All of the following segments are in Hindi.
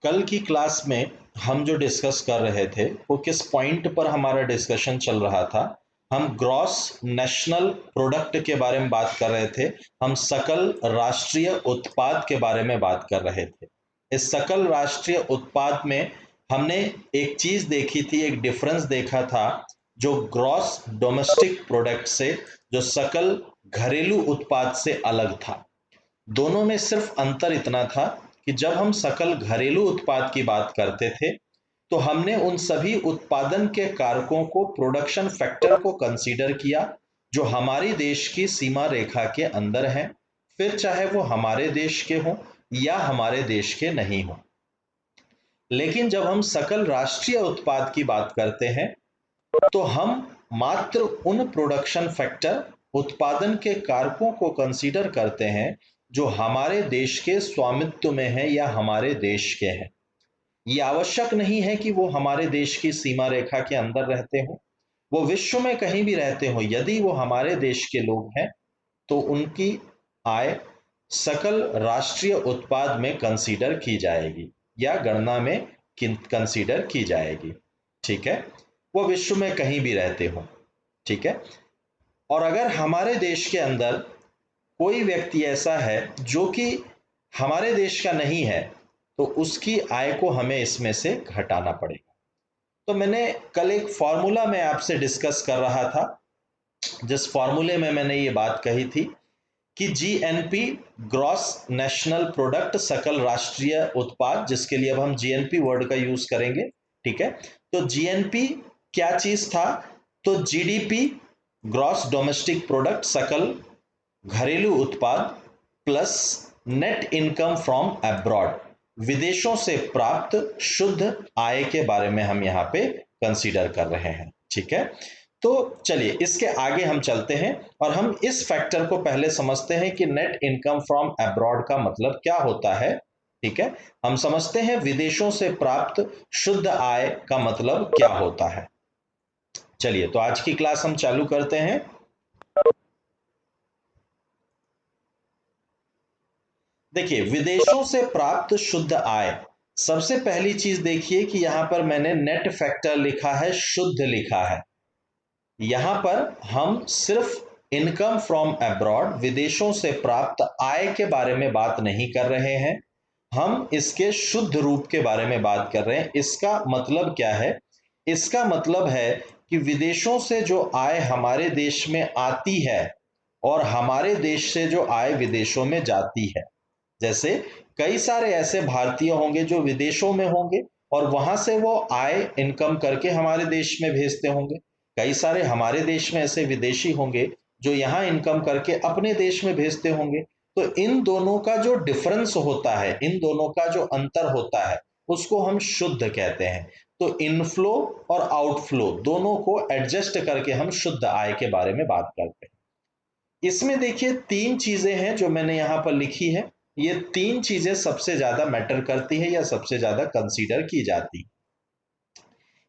कल की क्लास में हम जो डिस्कस कर रहे थे वो किस पॉइंट पर हमारा डिस्कशन चल रहा था। हम ग्रॉस नेशनल प्रोडक्ट के बारे में बात कर रहे थे। हम सकल राष्ट्रीय उत्पाद के बारे में बात कर रहे थे। इस सकल राष्ट्रीय उत्पाद में हमने एक चीज देखी थी, एक डिफरेंस देखा था जो ग्रॉस डोमेस्टिक प्रोडक्ट से, जो सकल घरेलू उत्पाद से अलग था। दोनों में सिर्फ अंतर इतना था कि जब हम सकल घरेलू उत्पाद की बात करते थे तो हमने उन सभी उत्पादन के कारकों को, प्रोडक्शन फैक्टर को कंसीडर किया जो हमारी देश की सीमा रेखा के अंदर हैं, फिर चाहे वो हमारे देश के हों या हमारे देश के नहीं हों। लेकिन जब हम सकल राष्ट्रीय उत्पाद की बात करते हैं तो हम मात्र उन प्रोडक्शन फैक्टर, उत्पादन के कारकों को कंसीडर करते हैं जो हमारे देश के स्वामित्व में है या हमारे देश के हैं। ये आवश्यक नहीं है कि वो हमारे देश की सीमा रेखा के अंदर रहते हो, वो विश्व में कहीं भी रहते हो। यदि वो हमारे देश के लोग हैं तो उनकी आय सकल राष्ट्रीय उत्पाद में कंसीडर की जाएगी या गणना में कंसीडर की जाएगी। ठीक है, वो विश्व में कहीं भी रहते हो। ठीक है, और अगर हमारे देश के अंदर कोई व्यक्ति ऐसा है जो कि हमारे देश का नहीं है तो उसकी आय को हमें इसमें से घटाना पड़ेगा। तो मैंने कल एक फॉर्मूला में आपसे डिस्कस कर रहा था, जिस फॉर्मूले में मैंने ये बात कही थी कि जीएनपी, ग्रॉस नेशनल प्रोडक्ट, सकल राष्ट्रीय उत्पाद, जिसके लिए अब हम जीएनपी वर्ड का यूज करेंगे। ठीक है, तो जीएनपी क्या चीज था? तो जीडीपी, ग्रॉस डोमेस्टिक प्रोडक्ट, सकल घरेलू उत्पाद, plus net income from abroad, विदेशों से प्राप्त शुद्ध आय के बारे में हम यहाँ पे कंसीडर कर रहे हैं। ठीक है, तो चलिए इसके आगे हम चलते हैं और हम इस फैक्टर को पहले समझते हैं कि नेट इनकम फ्रॉम अब्रॉड का मतलब क्या होता है। ठीक है, हम समझते हैं विदेशों से प्राप्त शुद्ध आय का मतलब क्या होता है। चलिए तो आज की क्लास हम चालू करते हैं। देखिए, विदेशों से प्राप्त शुद्ध आय, सबसे पहली चीज देखिए कि यहां पर मैंने नेट फैक्टर लिखा है, शुद्ध लिखा है। यहां पर हम सिर्फ इनकम फ्रॉम अब्रॉड, विदेशों से प्राप्त आय के बारे में बात नहीं कर रहे हैं, हम इसके शुद्ध रूप के बारे में बात कर रहे हैं। इसका मतलब क्या है? इसका मतलब है कि विदेशों से जो आय हमारे देश में आती है और हमारे देश से जो आय विदेशों में जाती है। जैसे कई सारे ऐसे भारतीय होंगे जो विदेशों में होंगे और वहां से वो आय इनकम करके हमारे देश में भेजते होंगे। कई सारे हमारे देश में ऐसे विदेशी होंगे जो यहाँ इनकम करके अपने देश में भेजते होंगे। तो इन दोनों का जो डिफरेंस होता है, इन दोनों का जो अंतर होता है, उसको हम शुद्ध कहते हैं। तो इनफ्लो और आउटफ्लो दोनों को एडजस्ट करके हम शुद्ध आय के बारे में बात करते हैं। इसमें देखिए तीन चीजें हैं जो मैंने यहां पर लिखी है। ये तीन चीजें सबसे ज्यादा मैटर करती है या सबसे ज्यादा कंसीडर की जाती।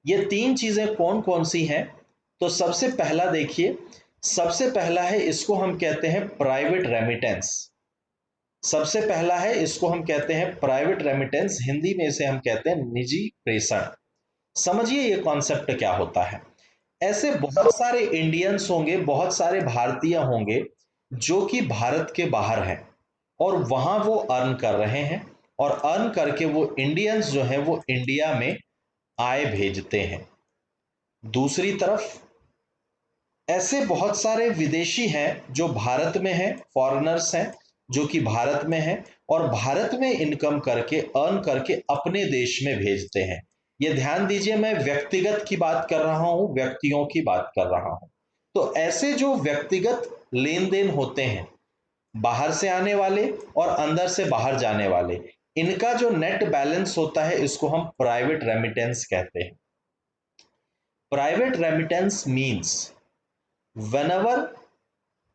ये तीन चीजें कौन कौन सी हैं? तो सबसे पहला देखिए, सबसे पहला है, इसको हम कहते हैं प्राइवेट रेमिटेंस। सबसे पहला है, इसको हम कहते हैं प्राइवेट रेमिटेंस, हिंदी में इसे हम कहते हैं निजी प्रेषण। समझिए ये कॉन्सेप्ट क्या होता है। ऐसे बहुत सारे इंडियंस होंगे, बहुत सारे भारतीय होंगे जो कि भारत के बाहर हैं और वहां वो अर्न कर रहे हैं, और अर्न करके वो इंडियंस जो है वो इंडिया में आय भेजते हैं। दूसरी तरफ ऐसे बहुत सारे विदेशी हैं जो भारत में हैं, फॉरेनर्स हैं जो कि भारत में हैं और भारत में इनकम करके, अर्न करके अपने देश में भेजते हैं। ये ध्यान दीजिए, मैं व्यक्तिगत की बात कर रहा हूं, व्यक्तियों की बात कर रहा हूं। तो ऐसे जो व्यक्तिगत लेन देन होते हैं, बाहर से आने वाले और अंदर से बाहर जाने वाले, इनका जो नेट बैलेंस होता है इसको हम प्राइवेट रेमिटेंस कहते हैं। Private remittance means whenever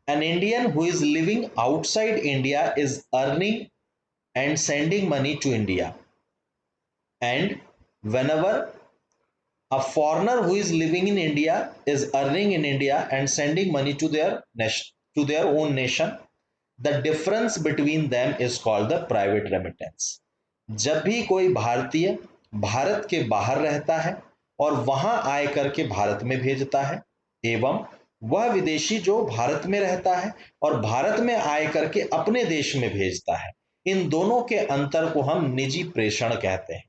an Indian who is living outside India is earning and sending money to India, and whenever a foreigner who is living in India is earning in India and sending money to their nation, to their own nation, the difference between them is called the private remittance. जब भी कोई भारतीय भारत के बाहर रहता है और वहां आय करके भारत में भेजता है, एवं वह विदेशी जो भारत में रहता है और भारत में आय करके अपने देश में भेजता है, इन दोनों के अंतर को हम निजी प्रेषण कहते हैं।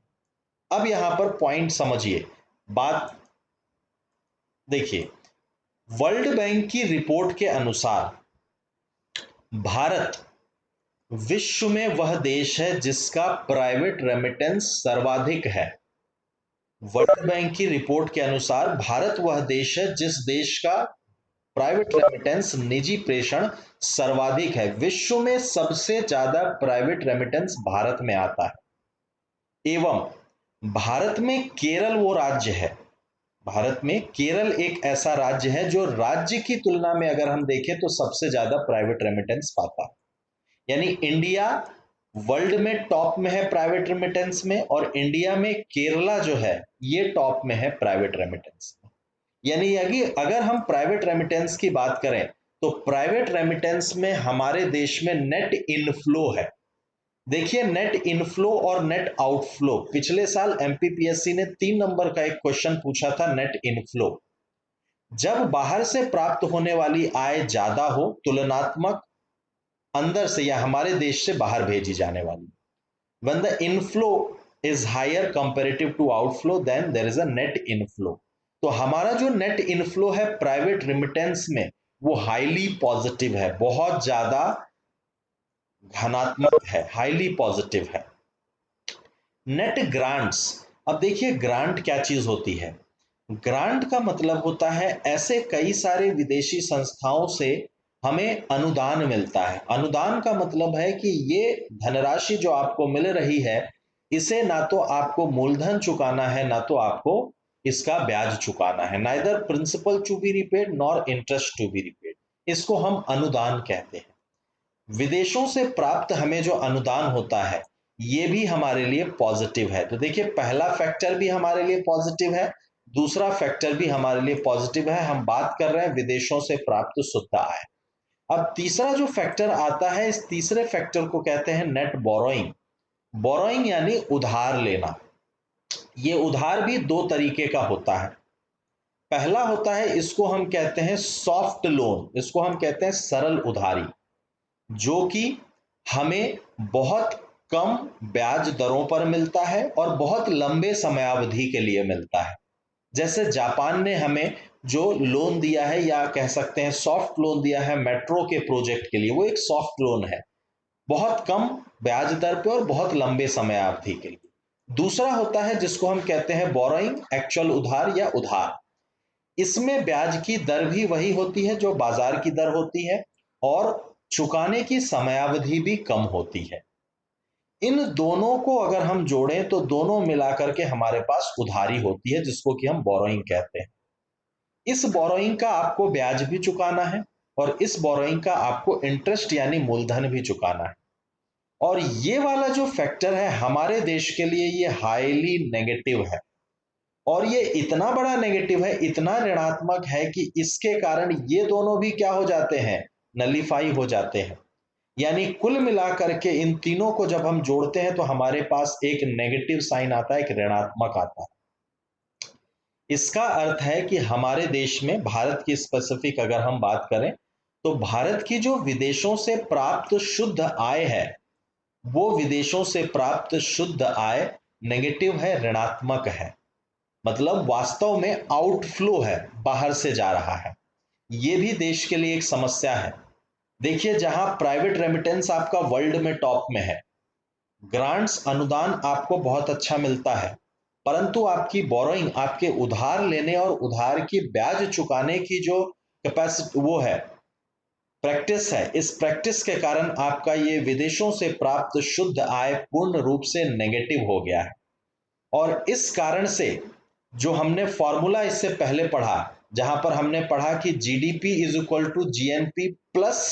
अब यहां पर पॉइंट समझिए, बात देखिए। वर्ल्ड बैंक की रिपोर्ट के अनुसार भारत विश्व में वह देश है जिसका प्राइवेट रेमिटेंस सर्वाधिक है। वर्ल्ड बैंक की रिपोर्ट के अनुसार भारत वह देश है जिस देश का प्राइवेट रेमिटेंस निजी प्रेषण सर्वाधिक है। विश्व में सबसे ज्यादा प्राइवेट रेमिटेंस भारत में आता है। एवं भारत में केरल वो राज्य है, भारत में केरल एक ऐसा राज्य है जो राज्य की तुलना में अगर हम देखें तो सबसे ज्यादा प्राइवेट रेमिटेंस पाता है। यानी इंडिया वर्ल्ड में टॉप में है प्राइवेट रेमिटेंस में, और इंडिया में केरला जो है ये टॉप में है प्राइवेट रेमिटेंस में। यानी अगर हम प्राइवेट रेमिटेंस की बात करें तो प्राइवेट रेमिटेंस में हमारे देश में नेट इनफ्लो है। देखिए, नेट इनफ्लो और नेट आउटफ्लो, पिछले साल एमपीपीएससी ने 3 नंबर का एक क्वेश्चन पूछा था, नेट इनफ्लो। जब बाहर से प्राप्त होने वाली आय ज्यादा हो तुलनात्मक अंदर से या हमारे देश से बाहर भेजी जाने वाली, when the inflow is higher comparative to outflow then there is a net inflow। तो हमारा जो नेट इनफ्लो है प्राइवेट रिमिटेंस में वो हाईली पॉजिटिव है, बहुत ज्यादा धनात्मक है, हाईली पॉजिटिव है। नेट ग्रांट्स, अब देखिए ग्रांट क्या चीज होती है। ग्रांट का मतलब होता है ऐसे कई सारे विदेशी संस्थाओं से हमें अनुदान मिलता है। अनुदान का मतलब है कि ये धनराशि जो आपको मिल रही है इसे ना तो आपको मूलधन चुकाना है ना तो आपको इसका ब्याज चुकाना है, neither principal to be repaid nor interest to be repaid. इसको हम अनुदान कहते हैं। विदेशों से प्राप्त हमें जो अनुदान होता है ये भी हमारे लिए पॉजिटिव है। तो देखिए, पहला फैक्टर भी हमारे लिए पॉजिटिव है, दूसरा फैक्टर भी हमारे लिए पॉजिटिव है। हम बात कर रहे हैं विदेशों से प्राप्त शुद्ध आय। अब तीसरा जो फैक्टर आता है, इस तीसरे फैक्टर को कहते हैं नेट बोरोइंग। बोरोइंग यानी उधार लेना। ये उधार भी दो तरीके का होता है। पहला होता है, इसको हम कहते हैं सॉफ्ट लोन, इसको हम कहते हैं सरल उधारी, जो कि हमें बहुत कम ब्याज दरों पर मिलता है और बहुत लंबे समयावधि के लिए मिलता है। जैसे जापान ने हमें जो लोन दिया है या कह सकते हैं सॉफ्ट लोन दिया है मेट्रो के प्रोजेक्ट के लिए, वो एक सॉफ्ट लोन है, बहुत कम ब्याज दर पे और बहुत लंबे समयावधि के लिए। दूसरा होता है जिसको हम कहते हैं बोरोइंग, एक्चुअल उधार या उधार। इसमें ब्याज की दर भी वही होती है जो बाजार की दर होती है और चुकाने की समयावधि भी कम होती है। इन दोनों को अगर हम जोड़ें तो दोनों मिलाकर के हमारे पास उधारी होती है जिसको कि हम बोरोइंग कहते हैं। इस बोरोइंग का आपको ब्याज भी चुकाना है और इस बोरोइंग का आपको इंटरेस्ट यानी मूलधन भी चुकाना है। और ये वाला जो फैक्टर है हमारे देश के लिए ये हाईली नेगेटिव है, और ये इतना बड़ा नेगेटिव है, इतना ऋणात्मक है कि इसके कारण ये दोनों भी क्या हो जाते हैं, नलीफाई हो जाते हैं। यानी कुल मिलाकर के इन तीनों को जब हम जोड़ते हैं तो हमारे पास एक नेगेटिव साइन आता है, एक ऋणात्मक आता है। इसका अर्थ है कि हमारे देश में, भारत की स्पेसिफिक अगर हम बात करें तो भारत की जो विदेशों से प्राप्त शुद्ध आय है वो विदेशों से प्राप्त शुद्ध आय नेगेटिव है, ऋणात्मक है। मतलब वास्तव में आउटफ्लो है, बाहर से जा रहा है। ये भी देश के लिए एक समस्या है। देखिए, जहां प्राइवेट रेमिटेंस आपका वर्ल्ड में टॉप में है, ग्रांट्स अनुदान आपको बहुत अच्छा मिलता है, परंतु आपकी बोरोइंग, आपके उधार लेने और उधार की ब्याज चुकाने की जो कैपेसिटी वो है, प्रैक्टिस है, इस प्रैक्टिस के कारण आपका ये विदेशों से प्राप्त शुद्ध आय पूर्ण रूप से नेगेटिव हो गया है। और इस कारण से जो हमने फॉर्मूला इससे पहले पढ़ा, जहां पर हमने पढ़ा कि GDP is equal to GNP plus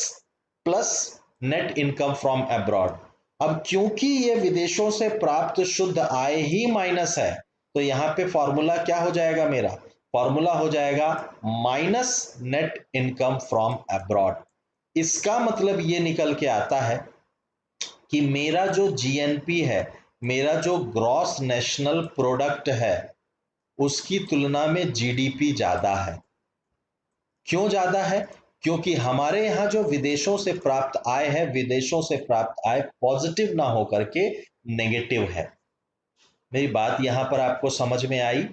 plus net income from abroad. अब क्योंकि ये विदेशों से प्राप्त शुद्ध आय ही माइनस है तो यहां पे फॉर्मूला क्या हो जाएगा, मेरा फॉर्मूला हो जाएगा minus net income from abroad. इसका मतलब ये निकल के आता है कि मेरा जो जीएनपी है मेरा जो ग्रॉस नेशनल प्रोडक्ट है उसकी तुलना में जीडीपी ज्यादा है। क्यों ज्यादा है? क्योंकि हमारे यहाँ जो विदेशों से प्राप्त आय है, विदेशों से प्राप्त आय पॉजिटिव ना होकर के नेगेटिव है। मेरी बात यहां पर आपको समझ में आई?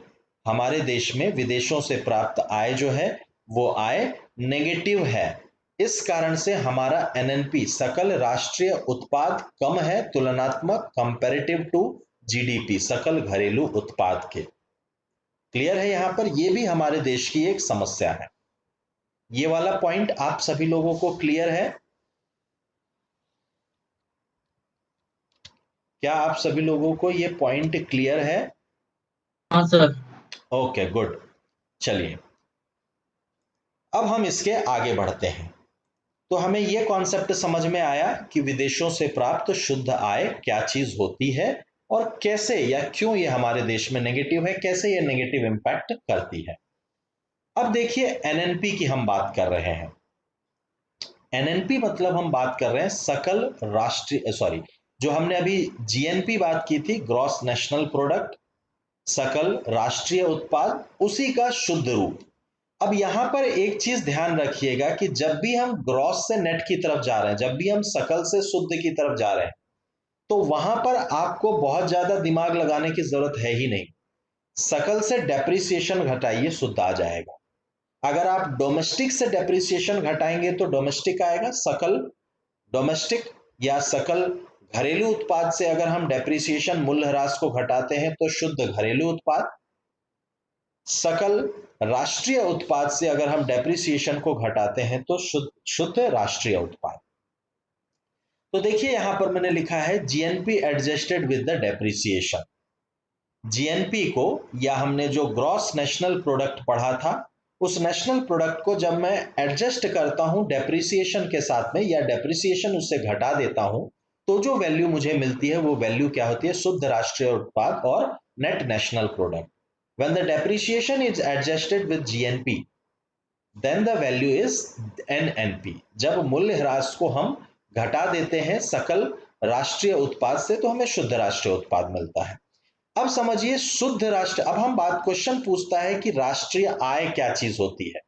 हमारे देश में विदेशों से प्राप्त आय जो है वो आय नेगेटिव है। इस कारण से हमारा एनएनपी सकल राष्ट्रीय उत्पाद कम है, तुलनात्मक, कंपैरेटिव टू जीडीपी, सकल घरेलू उत्पाद के। क्लियर है? यहां पर ये भी हमारे देश की एक समस्या है। ये वाला पॉइंट आप सभी लोगों को क्लियर है? क्या आप सभी लोगों को ये पॉइंट क्लियर है? हाँ सर। Okay, good. चलिए अब हम इसके आगे बढ़ते हैं। तो हमें यह कॉन्सेप्ट समझ में आया कि विदेशों से प्राप्त शुद्ध आय क्या चीज होती है और कैसे या क्यों ये हमारे देश में नेगेटिव है, कैसे ये नेगेटिव इंपैक्ट करती है। अब देखिए एनएनपी की हम बात कर रहे हैं। एनएनपी मतलब हम बात कर रहे हैं सकल राष्ट्रीय, सॉरी, जो हमने अभी जीएनपी बात की थी, ग्रॉस नेशनल प्रोडक्ट, सकल राष्ट्रीय उत्पाद, उसी का शुद्ध रूप। अब यहां पर एक चीज ध्यान रखिएगा कि जब भी हम ग्रॉस से नेट की तरफ जा रहे हैं, जब भी हम सकल से शुद्ध की तरफ जा रहे हैं, तो वहां पर आपको बहुत ज्यादा दिमाग लगाने की जरूरत है ही नहीं। सकल से डेप्रिसिएशन घटाइए, शुद्ध आ जाएगा। अगर आप डोमेस्टिक से डेप्रिसिएशन घटाएंगे तो डोमेस्टिक आएगा। सकल डोमेस्टिक या सकल घरेलू उत्पाद से अगर हम डेप्रिसिएशन मूल्यह्रास को घटाते हैं तो शुद्ध घरेलू उत्पाद। सकल राष्ट्रीय उत्पाद से अगर हम डेप्रिसिएशन को घटाते हैं तो शुद्ध राष्ट्रीय उत्पाद। तो देखिए यहां पर मैंने लिखा है GNP adjusted with the depreciation. GNP को, या हमने जो ग्रॉस नेशनल प्रोडक्ट पढ़ा था, उस नेशनल प्रोडक्ट को जब मैं एडजस्ट करता हूं डेप्रिसिएशन के साथ में, या डेप्रिसिएशन उससे घटा देता हूं, तो जो वैल्यू मुझे मिलती है वो वैल्यू क्या होती है? शुद्ध राष्ट्रीय उत्पाद और net national product. When the depreciation is adjusted with GNP, then the value is NNP। जब मूल्य ह्रास को हम घटा देते हैं सकल राष्ट्रीय उत्पाद से तो हमें शुद्ध राष्ट्रीय उत्पाद मिलता है। अब समझिए शुद्ध राष्ट्र, अब हम बात, क्वेश्चन पूछता है कि राष्ट्रीय आय क्या चीज होती है।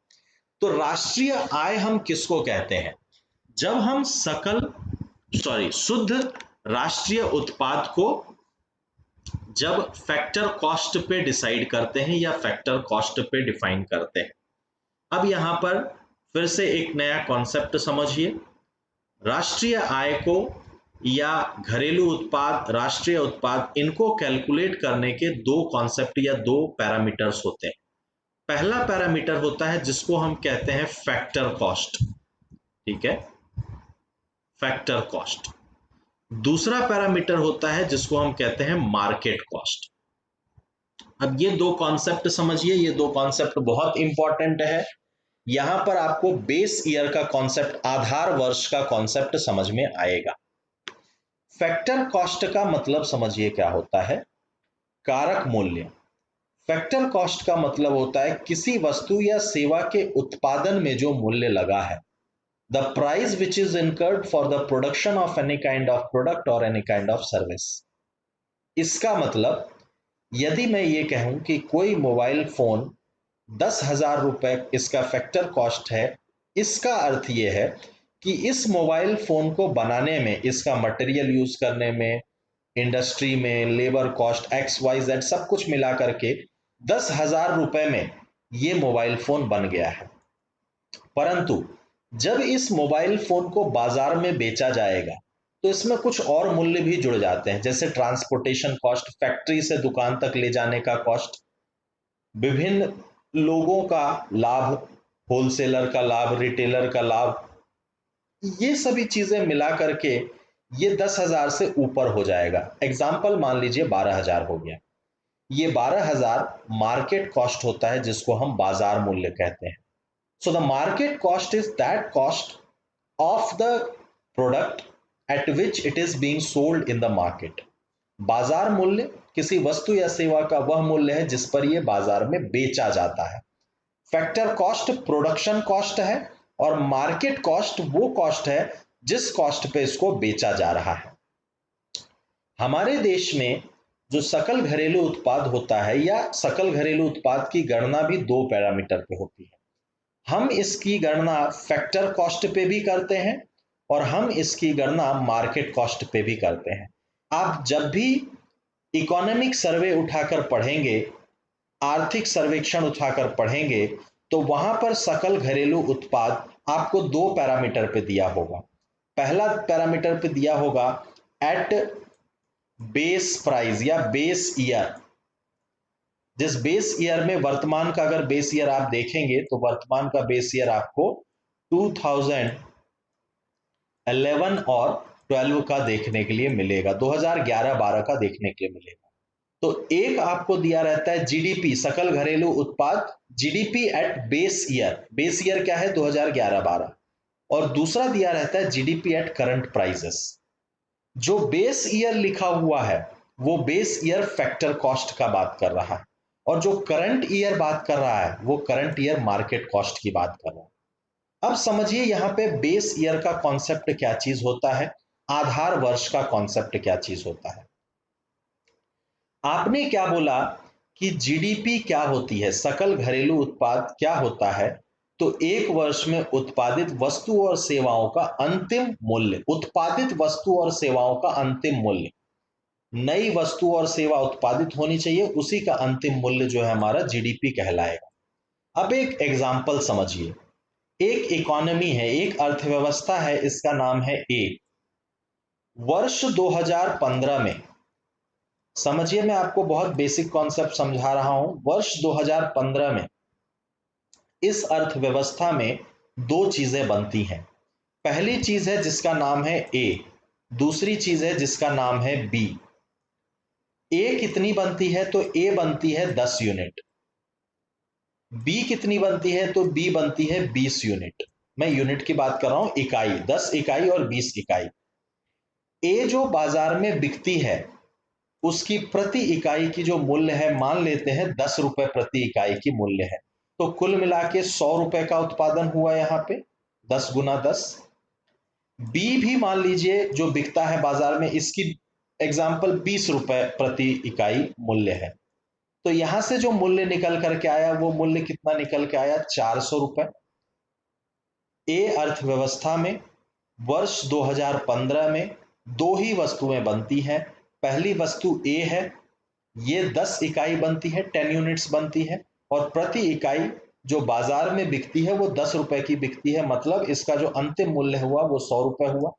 तो राष्ट्रीय आय हम किसको कहते हैं? जब हम शुद्ध राष्ट्रीय उत्पाद को जब फैक्टर कॉस्ट पे डिसाइड करते हैं या फैक्टर कॉस्ट पे डिफाइन करते हैं। अब यहां पर फिर से एक नया कॉन्सेप्ट समझिए। राष्ट्रीय आय को या घरेलू उत्पाद, राष्ट्रीय उत्पाद, इनको कैलकुलेट करने के दो कॉन्सेप्ट या दो पैरामीटर्स होते हैं। पहला पैरामीटर होता है जिसको हम कहते हैं फैक्टर कॉस्ट। ठीक है, फैक्टर कॉस्ट। दूसरा पैरामीटर होता है जिसको हम कहते हैं मार्केट कॉस्ट। अब ये दो कॉन्सेप्ट समझिए, ये दो कॉन्सेप्ट बहुत इंपॉर्टेंट है। यहां पर आपको बेस ईयर का कॉन्सेप्ट, आधार वर्ष का कॉन्सेप्ट समझ में आएगा। फैक्टर कॉस्ट का मतलब समझिए क्या होता है? कारक मूल्य। फैक्टर कॉस्ट का मतलब होता है किसी वस्तु या सेवा के उत्पादन में जो मूल्य लगा है, the price which is incurred for the production of any kind of product और एनी काइंड ऑफ सर्विस। इसका मतलब, यदि मैं ये कहूं कि कोई मोबाइल फोन 10,000 रुपए इसका फैक्टर कॉस्ट है, इसका अर्थ ये है कि इस मोबाइल फोन को बनाने में, इसका मटेरियल यूज करने में, इंडस्ट्री में labour cost X Y Z सब कुछ मिला करके 10,000 रुपए में ये मोबाइल फोन बन गया है। परंतु जब इस मोबाइल फोन को बाजार में बेचा जाएगा तो इसमें कुछ और मूल्य भी जुड़ जाते हैं, जैसे ट्रांसपोर्टेशन कॉस्ट, फैक्ट्री से दुकान तक ले जाने का कॉस्ट, विभिन्न लोगों का लाभ, होलसेलर का लाभ, रिटेलर का लाभ, ये सभी चीजें मिला करके ये 10,000 से ऊपर हो जाएगा। एग्जाम्पल मान लीजिए 12,000 हो गया। ये 12,000 मार्केट कॉस्ट होता है जिसको हम बाजार मूल्य कहते हैं। So the market cost is that cost of the product at which it is being sold in the market. बाजार मूल्य किसी वस्तु या सेवा का वह मूल्य है जिस पर यह बाजार में बेचा जाता है। फैक्टर कॉस्ट प्रोडक्शन कॉस्ट है और मार्केट कॉस्ट वो कॉस्ट है जिस कॉस्ट पे इसको बेचा जा रहा है। हमारे देश में जो सकल घरेलू उत्पाद होता है या सकल घरेलू उत्पाद की गणना भी दो पैरामीटर पे होती है। हम इसकी गणना फैक्टर कॉस्ट पे भी करते हैं और हम इसकी गणना मार्केट कॉस्ट पे भी करते हैं। आप जब भी इकोनॉमिक सर्वे उठाकर पढ़ेंगे, आर्थिक सर्वेक्षण उठाकर पढ़ेंगे, तो वहां पर सकल घरेलू उत्पाद आपको दो पैरामीटर पे दिया होगा। पहला पैरामीटर पे दिया होगा एट बेस प्राइस या बेस ईयर। जिस बेस ईयर में वर्तमान का अगर बेस ईयर आप देखेंगे तो वर्तमान का बेस ईयर आपको 2011 और 12 का देखने के लिए मिलेगा, 2011-12 का देखने के लिए मिलेगा। तो एक आपको दिया रहता है जीडीपी, सकल घरेलू उत्पाद, जीडीपी एट बेस ईयर क्या है 2011-12, और दूसरा दिया रहता है जीडीपी एट करंट प्राइसेस। जो बेस ईयर लिखा हुआ है वो बेस ईयर फैक्टर कॉस्ट का बात कर रहा है, और जो करंट ईयर बात कर रहा है वो करंट ईयर मार्केट कॉस्ट की बात कर रहा है। अब समझिए यहाँ पे बेस ईयर का कॉन्सेप्ट क्या चीज होता है, आधार वर्ष का कॉन्सेप्ट क्या चीज होता है। आपने क्या बोला कि जीडीपी क्या होती है, सकल घरेलू उत्पाद क्या होता है, तो एक वर्ष में उत्पादित वस्तु और सेवाओं का अंतिम मूल्य, उत्पादित वस्तु और सेवाओं का अंतिम मूल्य, नई वस्तु और सेवा उत्पादित होनी चाहिए, उसी का अंतिम मूल्य जो है हमारा जीडीपी कहलाएगा। अब एक एग्जाम्पल समझिए, एक इकोनॉमी है, एक अर्थव्यवस्था है, इसका नाम है ए। वर्ष 2015 में, समझिए मैं आपको बहुत बेसिक कॉन्सेप्ट समझा रहा हूं, वर्ष 2015 में इस अर्थव्यवस्था में दो चीजें बनती हैं। पहली चीज है जिसका नाम है ए, दूसरी चीज है जिसका नाम है बी। ए कितनी बनती है, तो ए बनती है 10 यूनिट। बी कितनी बनती है, तो बी बनती है 20 यूनिट। मैं यूनिट की बात कर रहा हूं, इकाई, 10 इकाई और 20 इकाई। ए जो बाजार में बिकती है उसकी प्रति इकाई की जो मूल्य है, मान लेते हैं 10 रुपए प्रति इकाई की मूल्य है, तो कुल मिला के 100 रुपए का उत्पादन हुआ यहाँ पे, 10 गुना 10। बी भी मान लीजिए जो बिकता है बाजार में, इसकी एग्जाम्पल 20 रुपए प्रति इकाई मूल्य है, तो यहां से जो मूल्य निकल करके आया वो मूल्य कितना निकल के आया, 400 रुपए। ए अर्थव्यवस्था में वर्ष 2015 में दो ही वस्तुएं बनती हैं। पहली वस्तु ए है, ये 10 इकाई बनती है, 10 यूनिट्स बनती है, और प्रति इकाई जो बाजार में बिकती है वो 10 रुपए की बिकती है, मतलब इसका जो अंतिम मूल्य हुआ वो 100 रुपए हुआ।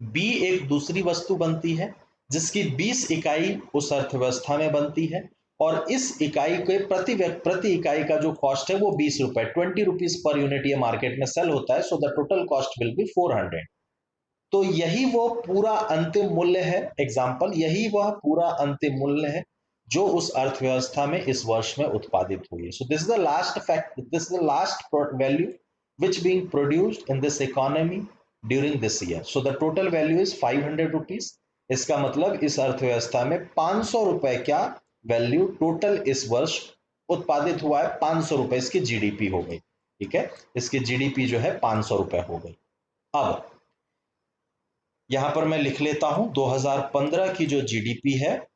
बी एक दूसरी वस्तु बनती है जिसकी 20 इकाई उस अर्थव्यवस्था में बनती है, और इस इकाई के प्रति इकाई का जो कॉस्ट है वो 20 रुपए, 20 रुपीज पर यूनिट ये मार्केट में सेल होता है, so the total cost will be 400। तो यही वो पूरा अंतिम मूल्य है, एग्जाम्पल, यही वह पूरा अंतिम मूल्य है जो उस अर्थव्यवस्था में इस वर्ष में उत्पादित हुई है। So this is the last fact, this is the last value which being produced in this economy during this year. So the total value is 500 rupees. इसका मतलब इस अर्थव्यवस्था में 500 रुपए का वैल्यू टोटल इस वर्ष उत्पादित हुआ है, 500 रुपए इसकी जीडीपी हो गई। ठीक है, इसकी जीडीपी जो है 500 रुपए हो गई। अब यहां पर मैं लिख लेता हूं 2015 की जो जीडीपी है,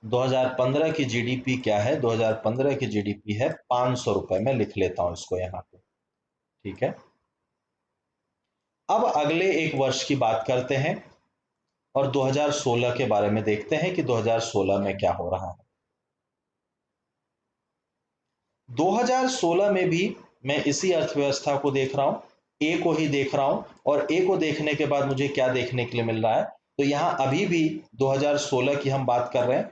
2015 की जीडीपी क्या है, 2015 की जीडीपी है 500 रुपए। मैं लिख लेता हूं इसको यहां पे। ठीक है, अब अगले एक वर्ष की बात करते हैं और 2016 के बारे में देखते हैं कि 2016 में क्या हो रहा है। 2016 में भी मैं इसी अर्थव्यवस्था को देख रहा हूं, ए को ही देख रहा हूं, और ए को देखने के बाद मुझे क्या देखने के लिए मिल रहा है, तो यहां अभी भी 2016 की हम बात कर रहे हैं।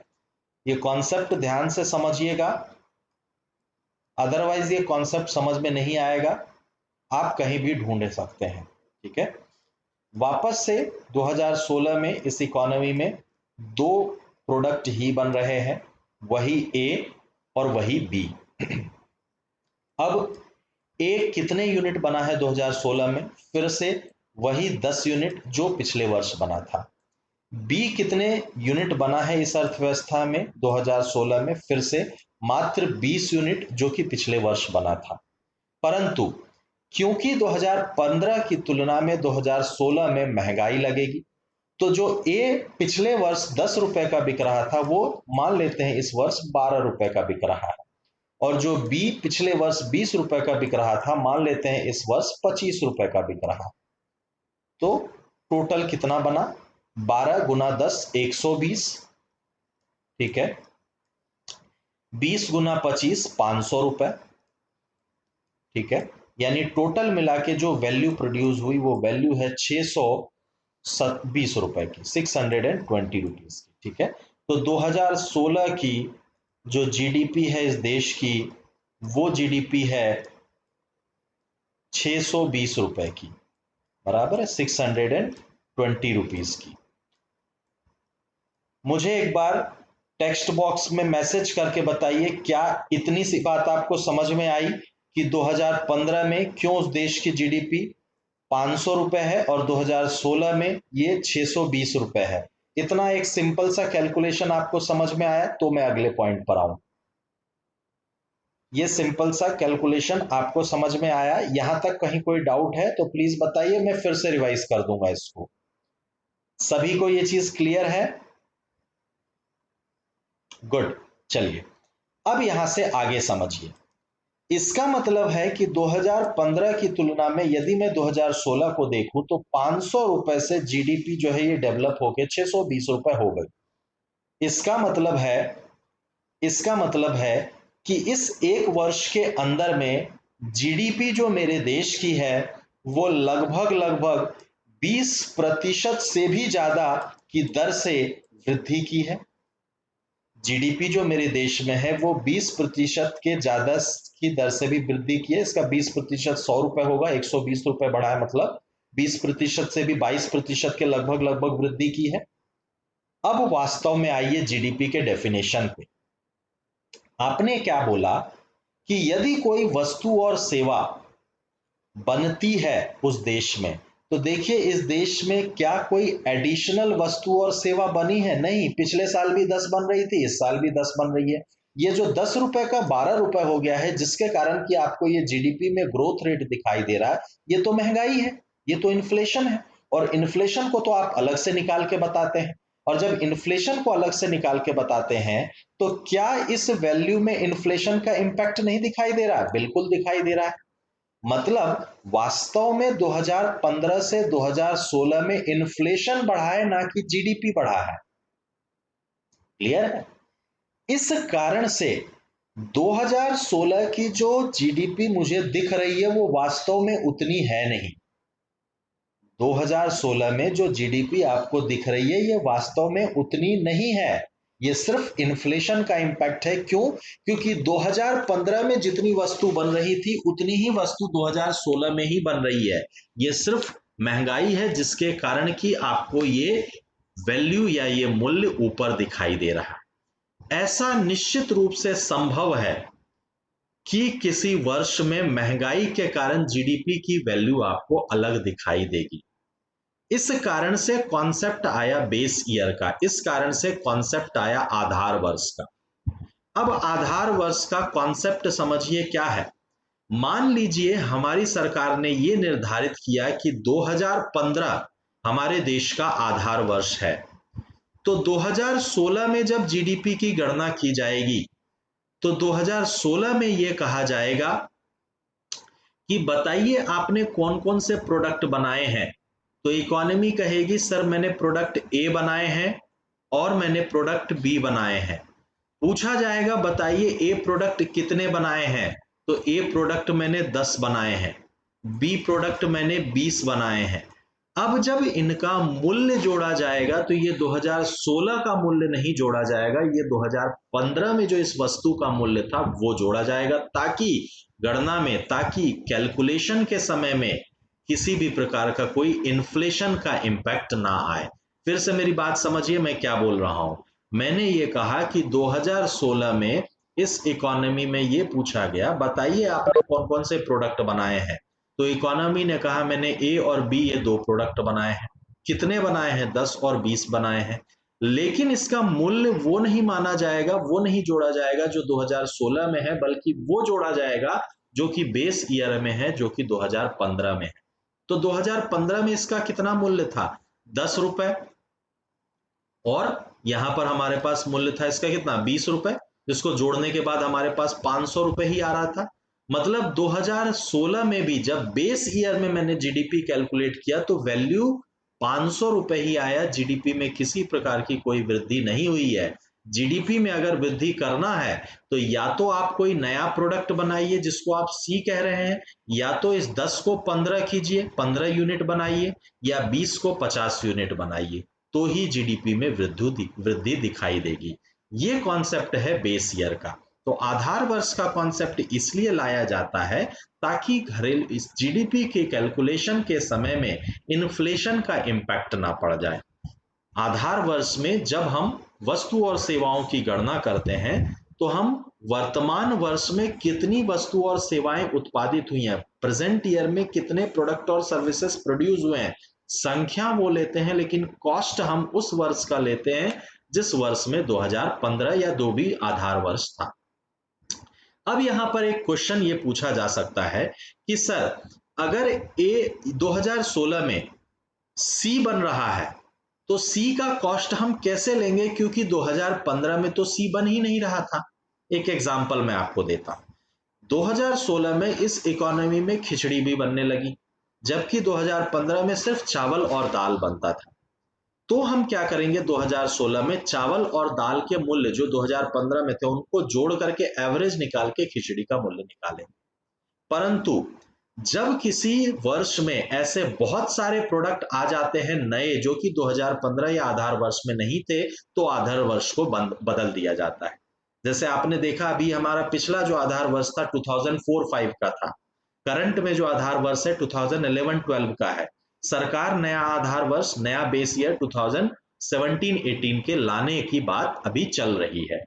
ये कॉन्सेप्ट ध्यान से समझिएगा, अदरवाइज ये कॉन्सेप्ट समझ में नहीं आएगा, आप कहीं भी ढूंढ सकते हैं। ठीक है, वापस से 2016 में इस इकोनॉमी में दो प्रोडक्ट ही बन रहे हैं, वही ए और वही बी। अब ए कितने यूनिट बना है 2016 में, फिर से वही 10 यूनिट जो पिछले वर्ष बना था। बी कितने यूनिट बना है इस अर्थव्यवस्था में 2016 में, फिर से मात्र 20 यूनिट जो कि पिछले वर्ष बना था। परंतु क्योंकि 2015 की तुलना में 2016 में महंगाई लगेगी, तो जो ए पिछले वर्ष 10 रुपए का बिक रहा था वो मान लेते हैं इस वर्ष 12 रुपए का बिक रहा है, और जो बी पिछले वर्ष 20 रुपए का बिक रहा था मान लेते हैं इस वर्ष 25 रुपए का बिक रहा है। तो टोटल कितना बना? 12 गुना 10 120, ठीक है, 20 गुना 25 500 रुपए, ठीक है, यानी टोटल मिला के जो वैल्यू प्रोड्यूस हुई वो वैल्यू है 620 रुपए की, 620 रुपीज की, ठीक है। तो 2016 की जो जीडीपी है इस देश की, वो जीडीपी है 620 रुपए की, बराबर है 620 रुपीज की। मुझे एक बार टेक्स्ट बॉक्स में मैसेज करके बताइए क्या इतनी सी बात आपको समझ में आई कि 2015 में क्यों उस देश की जीडीपी 500 रुपए है और 2016 में ये 620 रुपए है। इतना एक सिंपल सा कैलकुलेशन आपको समझ में आया? तो मैं अगले पॉइंट पर आऊं। ये सिंपल सा कैलकुलेशन आपको समझ में आया? यहां तक कहीं कोई डाउट है तो प्लीज बताइए, मैं फिर से रिवाइज कर दूंगा इसको। सभी को ये चीज क्लियर है? गुड। चलिए अब यहां से आगे समझिए। इसका मतलब है कि 2015 की तुलना में यदि मैं 2016 को देखूं तो 500 रुपए से जीडीपी जो है ये डेवलप होकर 620 रुपए हो गई। इसका मतलब है कि इस एक वर्ष के अंदर में जीडीपी जो मेरे देश की है वो लगभग 20% से भी ज्यादा की दर से वृद्धि की है। जीडीपी जो मेरे देश में है वो 20% के ज्यादा की दर से भी वृद्धि की है। इसका 20% 100 रुपए होगा, 120 रुपए बढ़ा है, मतलब 20% से भी 22% के लगभग वृद्धि की है। अब वास्तव में आइए जीडीपी के डेफिनेशन पे। आपने क्या बोला कि यदि कोई वस्तु और सेवा बनती है उस देश में, तो देखिए इस देश में क्या कोई एडिशनल वस्तु और सेवा बनी है? नहीं। पिछले साल भी 10 बन रही थी, इस साल भी 10 बन रही है। ये जो 10 रुपए का 12 रुपए हो गया है जिसके कारण कि आपको ये जीडीपी में ग्रोथ रेट दिखाई दे रहा है, ये तो महंगाई है, ये तो इन्फ्लेशन है। और इन्फ्लेशन को तो आप अलग से निकाल के बताते हैं, और जब इन्फ्लेशन को अलग से निकाल के बताते हैं तो क्या इस वैल्यू में इन्फ्लेशन का इंपैक्ट नहीं दिखाई दे रहा है? बिल्कुल दिखाई दे रहा है। मतलब वास्तव में 2015 से 2016 में इन्फ्लेशन बढ़ा है, ना कि जीडीपी बढ़ा है। क्लियर है? इस कारण से 2016 की जो जीडीपी मुझे दिख रही है वो वास्तव में उतनी है नहीं। 2016 में जो जीडीपी आपको दिख रही है ये वास्तव में उतनी नहीं है, ये सिर्फ इन्फ्लेशन का इंपैक्ट है। क्यों? क्योंकि 2015 में जितनी वस्तु बन रही थी उतनी ही वस्तु 2016 में ही बन रही है। ये सिर्फ महंगाई है जिसके कारण कि आपको ये वैल्यू या ये मूल्य ऊपर दिखाई दे रहा है। ऐसा निश्चित रूप से संभव है कि किसी वर्ष में महंगाई के कारण जीडीपी की वैल्यू आपको अलग दिखाई देगी। इस कारण से कॉन्सेप्ट आया बेस ईयर का, इस कारण से कॉन्सेप्ट आया आधार वर्ष का। अब आधार वर्ष का कॉन्सेप्ट समझिए क्या है। मान लीजिए हमारी सरकार ने यह निर्धारित किया कि 2015 हमारे देश का आधार वर्ष है, तो 2016 में जब जीडीपी की गणना की जाएगी तो 2016 में यह कहा जाएगा कि बताइए आपने कौन कौन से प्रोडक्ट बनाए हैं। तो इकोनॉमी कहेगी सर मैंने प्रोडक्ट ए बनाए हैं और मैंने प्रोडक्ट बी बनाए हैं। पूछा जाएगा बताइए ए प्रोडक्ट कितने बनाए हैं, तो ए प्रोडक्ट मैंने 10 बनाए हैं, बी प्रोडक्ट मैंने 20 बनाए हैं। अब जब इनका मूल्य जोड़ा जाएगा तो ये 2016 का मूल्य नहीं जोड़ा जाएगा, ये 2015 में जो इस वस्तु का मूल्य था वो जोड़ा जाएगा, ताकि गणना में, ताकि कैलकुलेशन के समय में किसी भी प्रकार का कोई इन्फ्लेशन का इंपैक्ट ना आए। फिर से मेरी बात समझिए मैं क्या बोल रहा हूं। मैंने ये कहा कि 2016 में इस इकोनॉमी में ये पूछा गया बताइए आपने कौन कौन से प्रोडक्ट बनाए हैं, तो इकोनॉमी ने कहा मैंने ए और बी ये दो प्रोडक्ट बनाए हैं। कितने बनाए हैं? 10 और 20 बनाए हैं। लेकिन इसका मूल्य वो नहीं माना जाएगा, वो नहीं जोड़ा जाएगा जो 2016 में है, बल्कि वो जोड़ा जाएगा जो कि बेस ईयर में है, जो कि 2015 में है। तो 2015 में इसका कितना मूल्य था? 10 रुपए। और यहां पर हमारे पास मूल्य था इसका कितना 20 रुपए, जिसको जोड़ने के बाद हमारे पास 500 रुपए ही आ रहा था। मतलब 2016 में भी जब बेस ईयर में मैंने जीडीपी कैलकुलेट किया तो वैल्यू 500 रुपए ही आया, जीडीपी में किसी प्रकार की कोई वृद्धि नहीं हुई है। जीडीपी में अगर वृद्धि करना है तो या तो आप कोई नया प्रोडक्ट बनाइए जिसको आप सी कह रहे हैं, या तो इस 10 को 15 कीजिए, 15 यूनिट बनाइए, या 20 को 50 यूनिट बनाइए, तो ही जीडीपी में वृद्धि दिखाई देगी। ये कॉन्सेप्ट है बेस ईयर का। तो आधार वर्ष का कॉन्सेप्ट इसलिए लाया जाता है ताकि घरेलू इस जीडीपी के कैलकुलेशन के समय में इन्फ्लेशन का इम्पैक्ट ना पड़ जाए। आधार वर्ष में जब हम वस्तु और सेवाओं की गणना करते हैं तो हम वर्तमान वर्ष में कितनी वस्तु और सेवाएं उत्पादित हुई हैं, प्रेजेंट ईयर में कितने प्रोडक्ट और सर्विसेज प्रोड्यूस हुए हैं, संख्या वो लेते हैं, लेकिन कॉस्ट हम उस वर्ष का लेते हैं जिस वर्ष में 2015 या जो भी आधार वर्ष था। अब यहां पर एक क्वेश्चन ये पूछा जा सकता है कि सर अगर ए 2016 में सी बन रहा है तो सी का कॉस्ट हम कैसे लेंगे, क्योंकि 2015 में तो सी बन ही नहीं रहा था। एक एग्जांपल मैं आपको देता हूं। 2016 में इस इकोनॉमी में खिचड़ी भी बनने लगी, जबकि 2015 में सिर्फ चावल और दाल बनता था। तो हम क्या करेंगे, 2016 में चावल और दाल के मूल्य जो 2015 में थे उनको जोड़ करके एवरेज निकाल के खिचड़ी का मूल्य निकालेंगे। परंतु जब किसी वर्ष में ऐसे बहुत सारे प्रोडक्ट आ जाते हैं नए जो कि 2015 या आधार वर्ष में नहीं थे, तो आधार वर्ष को बदल दिया जाता है। जैसे आपने देखा अभी हमारा पिछला जो आधार वर्ष था 2004-5 का था, करंट में जो आधार वर्ष है 2011-12 का है। सरकार नया आधार वर्ष, नया बेस ईयर 2017-18 के लाने की बात अभी चल रही है।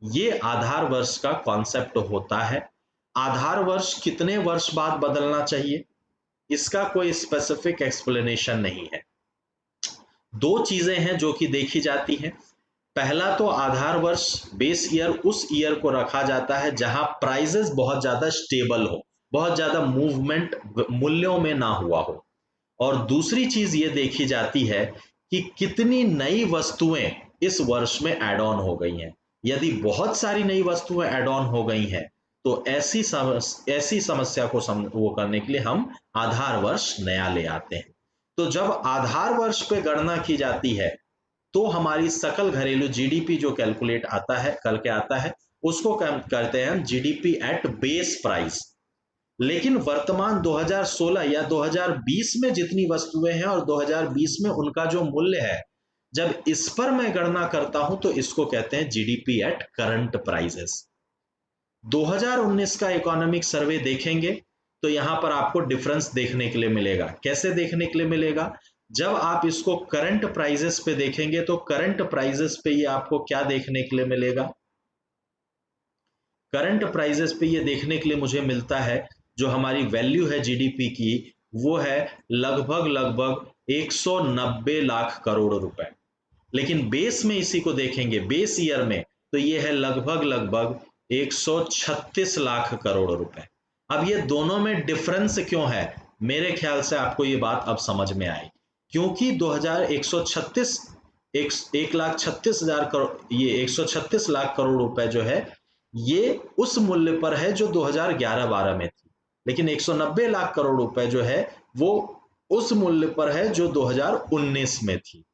ये आधार वर्ष का कॉन्सेप्ट होता है। आधार वर्ष कितने वर्ष बाद बदलना चाहिए, इसका कोई स्पेसिफिक एक्सप्लेनेशन नहीं है। दो चीजें हैं जो कि देखी जाती हैं। पहला तो आधार वर्ष बेस ईयर उस ईयर को रखा जाता है जहां प्राइजेस बहुत ज्यादा स्टेबल हो, बहुत ज्यादा मूवमेंट मूल्यों में ना हुआ हो। और दूसरी चीज ये देखी जाती है कि कितनी नई वस्तुएं इस वर्ष में एड ऑन हो गई हैं। यदि बहुत सारी नई वस्तुएं एड ऑन हो गई हैं तो ऐसी समस्या को वो करने के लिए हम आधार वर्ष नया ले आते हैं। तो जब आधार वर्ष पे गणना की जाती है तो हमारी सकल घरेलू जीडीपी जो कैलकुलेट आता है करके आता है उसको करते हैं हम जीडीपी एट बेस प्राइस। लेकिन वर्तमान 2016 या 2020 में जितनी वस्तुएं हैं और 2020 में उनका जो मूल्य है, जब इस पर मैं गणना करता हूं तो इसको कहते हैं जीडीपी एट करंट प्राइसेस। 2019 का इकोनॉमिक सर्वे देखेंगे तो यहां पर आपको डिफरेंस देखने के लिए मिलेगा। कैसे देखने के लिए मिलेगा, जब आप इसको करंट प्राइसेस पे देखेंगे तो करंट प्राइसेस पे ये आपको क्या देखने के लिए मिलेगा, करंट प्राइसेस पे ये देखने के लिए मुझे मिलता है जो हमारी वैल्यू है जीडीपी की वो है लगभग 190 लाख करोड़ रुपए। लेकिन बेस में इसी को देखेंगे बेस ईयर में तो ये है लगभग 136 लाख करोड़ रुपए। अब ये दोनों में डिफरेंस क्यों है, मेरे ख्याल से आपको ये बात अब समझ में आई, क्योंकि 2136 एक लाख 36,000 करोड़, ये 136 लाख करोड़ रुपए जो है ये उस मूल्य पर है जो 2011-12 में थी, लेकिन 190 लाख करोड़ रुपए जो है वो उस मूल्य पर है जो 2019 में थी।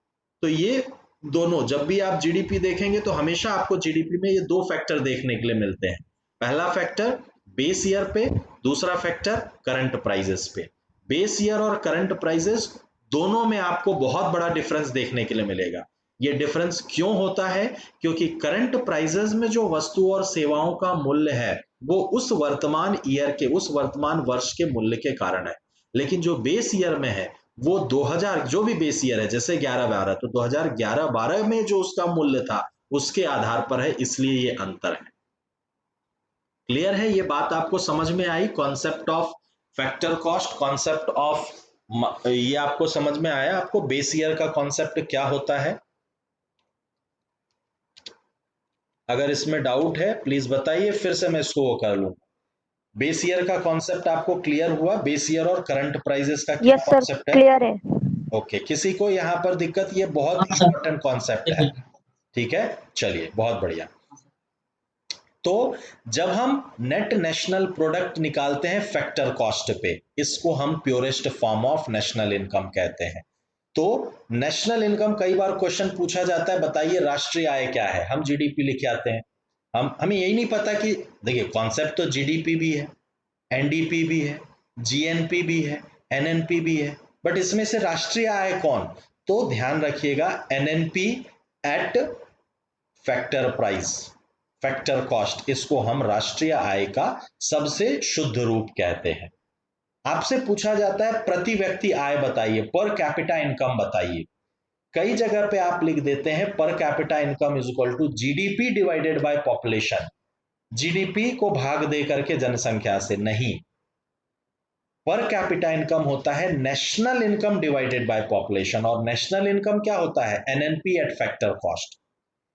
तो ये दोनों जब भी आप जीडीपी देखेंगे तो हमेशा आपको जीडीपी में ये दो फैक्टर देखने के लिए मिलते हैं। पहला फैक्टर बेस ईयर पे, दूसरा फैक्टर करंट प्राइसेस पे। बेस ईयर और करंट प्राइसेस दोनों में आपको बहुत बड़ा डिफरेंस देखने के लिए मिलेगा। ये डिफरेंस क्यों होता है, क्योंकि करंट प्राइसेस में जो वस्तु और सेवाओं का मूल्य है वो उस वर्तमान ईयर के, उस वर्तमान वर्ष के मूल्य के कारण है। लेकिन जो बेस ईयर में है वो 2000 जो भी बेस ईयर है, जैसे 11-12 तो 2011-12 में जो उसका मूल्य था उसके आधार पर है, इसलिए ये अंतर है। क्लियर है, ये बात आपको समझ में आई, concept of factor cost, concept of, ये आपको समझ में आया आपको बेस ईयर का कॉन्सेप्ट क्या होता है। अगर इसमें डाउट है प्लीज बताइए, फिर से मैं इसको वो कर लूं। बेस ईयर का कॉन्सेप्ट आपको क्लियर हुआ, बेस ईयर और करंट प्राइसेस का क्या यस सर, कॉन्सेप्ट है। क्लियर है। ओके, किसी को यहाँ पर दिक्कत? ये बहुत हाँ सर, इंपॉर्टेंट कॉन्सेप्ट है। देखिए। ठीक है, चलिए, बहुत बढ़िया। तो जब हम नेट नेशनल प्रोडक्ट निकालते हैं फैक्टर कॉस्ट पे, इसको हम purest form of national income कहते हैं। तो नेशनल इनकम, कई बार क्वेश्चन पूछा जाता है, बताइए राष्ट्रीय आय क्या है, हम जीडीपी लिख के आते हैं। हमें यही नहीं पता कि, देखिए कॉन्सेप्ट तो जीडीपी भी है, एनडीपी भी है, जीएनपी भी है, एनएनपी भी है, बट इसमें से राष्ट्रीय आय कौन? तो ध्यान रखिएगा, NNP eight factor price, factor cost, इसको हम राष्ट्रीय आय का सबसे शुद्ध रूप कहते हैं। आपसे पूछा जाता है प्रति व्यक्ति आय बताइए, पर कैपिटा इनकम बताइए। कई जगह पे आप लिख देते हैं per capita income is equal to GDP divided by population, GDP को भाग दे करके जनसंख्या से, नहीं। पर कैपिटा इनकम होता है national income divided by population, और नेशनल इनकम क्या होता है? NNP eight factor cost.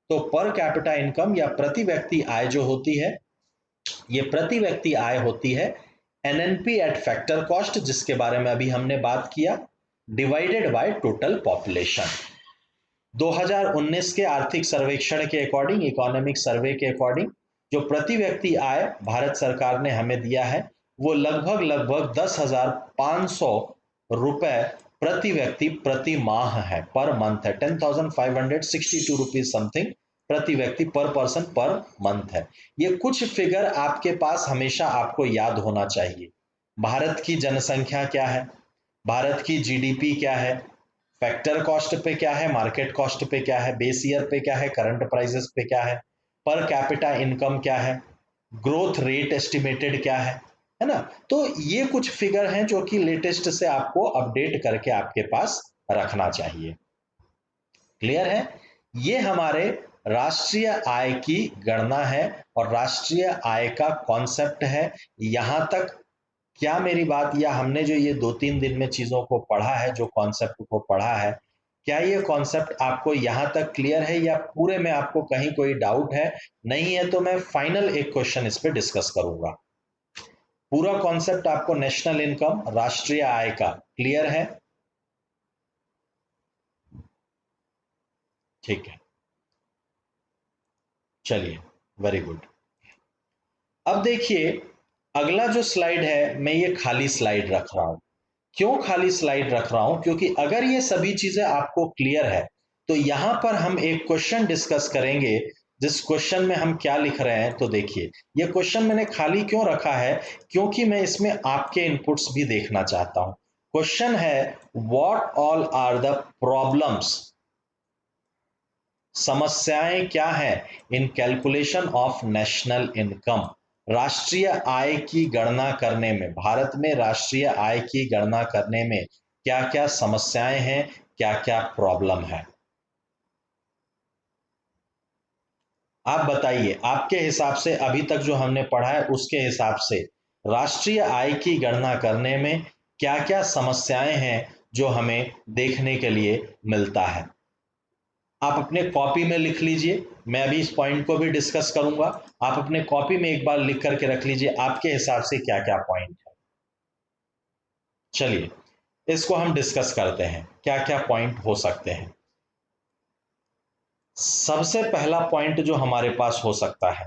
तो पर कैपिटा इनकम या प्रति व्यक्ति आय जो होती है, ये प्रति व्यक्ति आय होती है एनएनपी एट फैक्टर कॉस्ट, जिसके बारे में अभी हमने बात किया, डिवाइडेड बाय टोटल पॉपुलेशन। 2019 के आर्थिक सर्वेक्षण के अकॉर्डिंग, इकोनॉमिक सर्वे के अकॉर्डिंग, जो प्रति व्यक्ति आय भारत सरकार ने हमें दिया है, वो लगभग लगभग 10,500 रुपए प्रति व्यक्ति प्रति माह है, पर मंथ है। 10,562 रुपीज समथिंग प्रति व्यक्ति पर पर्सन पर मंथ है। ये कुछ फिगर आपके पास हमेशा आपको याद होना चाहिए। भारत की जनसंख्या क्या है, भारत की जीडीपी क्या है, फैक्टर कॉस्ट पे क्या है, मार्केट कॉस्ट पे क्या है, बेस ईयर पे क्या है, करंट प्राइसेस पे क्या है, पर कैपिटा इनकम क्या है, ग्रोथ रेट एस्टिमेटेड क्या है ना? तो ये कुछ फिगर हैं जो कि लेटेस्ट से आपको अपडेट करके आपके पास रखना चाहिए। क्लियर है? ये हमारे राष्ट्रीय आय की गणना है और राष्ट्रीय आय का कॉन्सेप्ट है। यहां तक क्या मेरी बात, या हमने जो ये 2-3 दिन में चीजों को पढ़ा है, जो कॉन्सेप्ट को पढ़ा है, क्या ये कॉन्सेप्ट आपको यहां तक क्लियर है, या पूरे में आपको कहीं कोई डाउट है? नहीं है तो मैं फाइनल एक क्वेश्चन इस पे डिस्कस करूंगा। पूरा कॉन्सेप्ट आपको नेशनल इनकम, राष्ट्रीय आय का क्लियर है? ठीक है, चलिए, वेरी गुड। अब देखिए, अगला जो स्लाइड है, मैं ये खाली स्लाइड रख रहा हूं। क्यों खाली स्लाइड रख रहा हूं? क्योंकि अगर ये सभी चीजें आपको क्लियर है, तो यहां पर हम एक क्वेश्चन डिस्कस करेंगे, जिस क्वेश्चन में हम क्या लिख रहे हैं। तो देखिए, ये क्वेश्चन मैंने खाली क्यों रखा है, क्योंकि मैं इसमें आपके इनपुट्स भी देखना चाहता हूं। क्वेश्चन है, what all are the problems, समस्याएं क्या हैं in calculation of national income, राष्ट्रीय आय की गणना करने में, भारत में राष्ट्रीय आय की गणना करने में क्या क्या समस्याएं हैं, क्या क्या प्रॉब्लम है। आप बताइए, आपके हिसाब से अभी तक जो हमने पढ़ा है उसके हिसाब से राष्ट्रीय आय की गणना करने में क्या क्या समस्याएं हैं जो हमें देखने के लिए मिलता है। आप अपने कॉपी में लिख लीजिए, मैं अभी इस पॉइंट को भी डिस्कस करूंगा। आप अपने कॉपी में एक बार लिख करके रख लीजिए, आपके हिसाब से क्या क्या पॉइंट है। चलिए, इसको हम डिस्कस करते हैं, क्या क्या पॉइंट हो सकते हैं। सबसे पहला पॉइंट जो हमारे पास हो सकता है,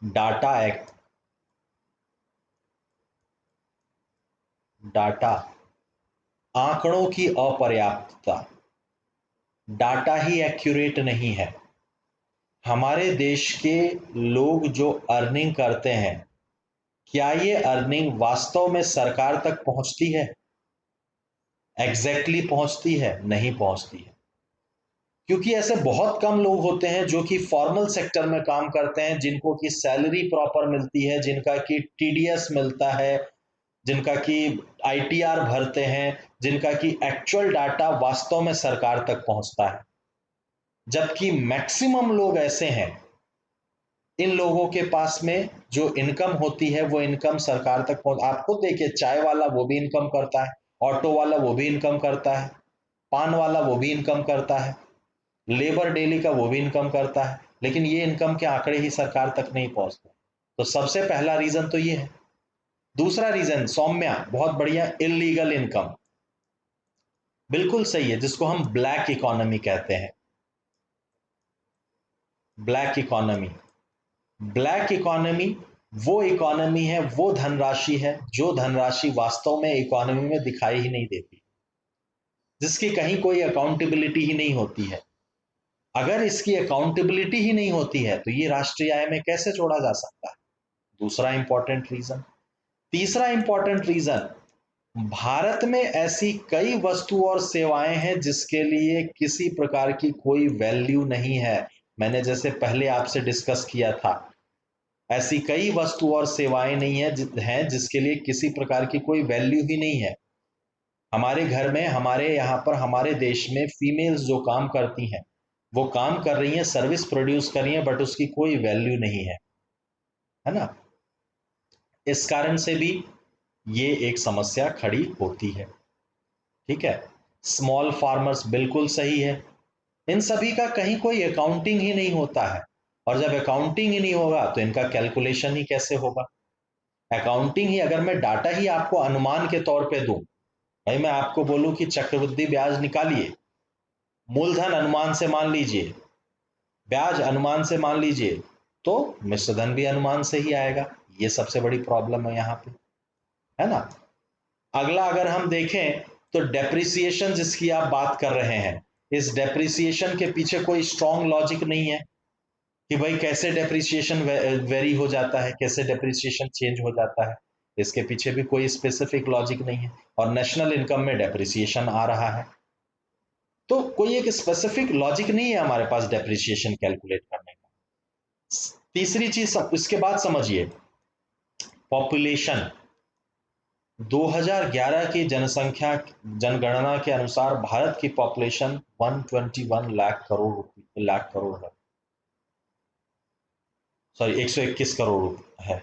डाटा एक्ट, डाटा, आंकड़ों की अपर्याप्तता, डाटा ही एक्यूरेट नहीं है। हमारे देश के लोग जो अर्निंग करते हैं, क्या ये अर्निंग वास्तव में सरकार तक पहुंचती है? एग्जैक्टली पहुंचती है? नहीं पहुंचती है। क्योंकि ऐसे बहुत कम लोग होते हैं जो कि फॉर्मल सेक्टर में काम करते हैं, जिनको की सैलरी प्रॉपर मिलती है, जिनका की टीडीएस मिलता है, जिनका की आईटीआर भरते हैं, जिनका की एक्चुअल डाटा वास्तव में सरकार तक पहुंचता है। जबकि मैक्सिमम लोग ऐसे हैं, इन लोगों के पास में जो इनकम होती है वो इनकम सरकार तक पहुंच, आपको देखिए, चाय वाला वो भी इनकम करता है, ऑटो वाला वो भी इनकम करता है, पान वाला वो भी इनकम करता है, लेबर डेली का वो भी इनकम करता है, लेकिन ये इनकम के आंकड़े ही सरकार तक नहीं पहुंचते। तो सबसे पहला रीजन तो ये है। दूसरा रीजन, सौम्या, बहुत बढ़िया, इलीगल इनकम। बिल्कुल सही है, जिसको हम ब्लैक इकोनॉमी कहते हैं। ब्लैक इकोनॉमी, ब्लैक इकोनॉमी वो इकोनॉमी है, वो धनराशि है जो धनराशि वास्तव में इकोनॉमी में दिखाई ही नहीं देती, जिसकी कहीं कोई अकाउंटेबिलिटी ही नहीं होती है। अगर इसकी अकाउंटेबिलिटी ही नहीं होती है तो ये राष्ट्रीय आय में कैसे जोड़ा जा सकता है? दूसरा इंपॉर्टेंट रीजन। तीसरा इंपॉर्टेंट रीजन, भारत में ऐसी कई वस्तु और सेवाएं हैं जिसके लिए किसी प्रकार की कोई वैल्यू नहीं है। मैंने जैसे पहले आपसे डिस्कस किया था, ऐसी कई वस्तु और सेवाएं नहीं हैं जिसके लिए किसी प्रकार की कोई वैल्यू ही नहीं है। हमारे घर में, हमारे यहाँ पर, हमारे देश में फीमेल्स जो काम करती हैं, वो काम कर रही हैं, सर्विस प्रोड्यूस कर रही हैं, बट उसकी कोई वैल्यू नहीं है ना? इस कारण से भी ये एक समस्या खड़ी होती है। ठीक है, स्मॉल फार्मर्स बिल्कुल सही है। इन सभी का कहीं कोई अकाउंटिंग ही नहीं होता है, और जब अकाउंटिंग ही नहीं होगा तो इनका कैलकुलेशन ही कैसे होगा? अकाउंटिंग ही, अगर मैं डाटा ही आपको अनुमान के तौर पे दूं, भाई मैं आपको बोलूं कि चक्रवृद्धि ब्याज निकालिए, मूलधन अनुमान से मान लीजिए, ब्याज अनुमान से मान लीजिए, तो मिश्र धन भी अनुमान से ही आएगा। ये सबसे बड़ी प्रॉब्लम है यहाँ पे, है ना? अगला अगर हम देखें तो डेप्रिसिएशन जिसकी आप बात कर रहे हैं, इस डेप्रिसिएशन के पीछे कोई स्ट्रॉन्ग लॉजिक नहीं है कि भाई कैसे डेप्रिसिएशन वेरी हो जाता है, कैसे डेप्रिसिएशन चेंज हो जाता है। इसके पीछे भी कोई स्पेसिफिक लॉजिक नहीं है, और नेशनल इनकम में डेप्रिसिएशन आ रहा है, तो कोई एक स्पेसिफिक लॉजिक नहीं है हमारे पास डेप्रिसिएशन कैलकुलेट करने का। तीसरी चीज इसके बाद समझिए, पॉपुलेशन। 2011 की जनसंख्या जनगणना के अनुसार भारत की पॉपुलेशन 121 लाख करोड़ है, सॉरी 121 करोड़ है।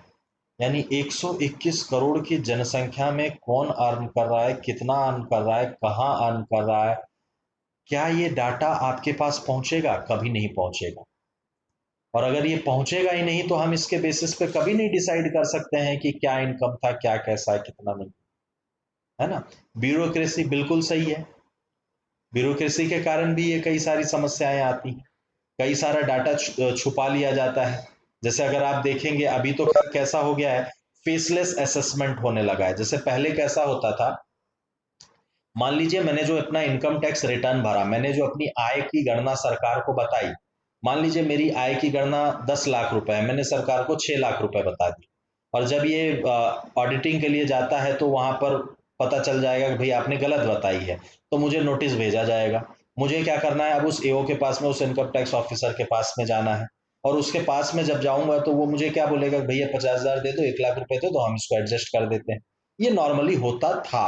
यानी 121 करोड़ की जनसंख्या में कौन अर्न कर रहा है, कितना अर्न कर रहा है, कहाँ अर्न कर रहा है, क्या ये डाटा आपके पास पहुंचेगा? कभी नहीं पहुंचेगा। और अगर ये पहुंचेगा ही नहीं तो हम इसके बेसिस पे कभी नहीं डिसाइड कर सकते हैं कि क्या इनकम था, क्या कैसा है, कितना नहीं, है ना? ब्यूरोक्रेसी बिल्कुल सही है, ब्यूरोक्रेसी के कारण भी ये कई सारी समस्याएं आती हैं, कई सारा डाटा छुपा लिया जाता है। जैसे अगर आप देखेंगे अभी तो कैसा हो गया है, फेसलेस असेसमेंट होने लगा है। जैसे पहले कैसा होता था, मान लीजिए मैंने जो अपना इनकम टैक्स रिटर्न भरा, मैंने जो अपनी आय की गणना सरकार को बताई, मान लीजिए मेरी आय की गणना 10 लाख रुपए है, मैंने सरकार को 6 लाख रुपए बता दी, और जब ये ऑडिटिंग के लिए जाता है तो वहां पर पता चल जाएगा कि भाई आपने गलत बताई है, तो मुझे नोटिस भेजा जाएगा। मुझे क्या करना है, अब उस एओ के पास में, उस इनकम टैक्स ऑफिसर के पास में जाना है, और उसके पास में जब जाऊंगा तो वो मुझे क्या बोलेगा, भैया 50,000 दे दो, 1 लाख रुपए दे दो, हम इसको एडजस्ट कर देते हैं। ये नॉर्मली होता था।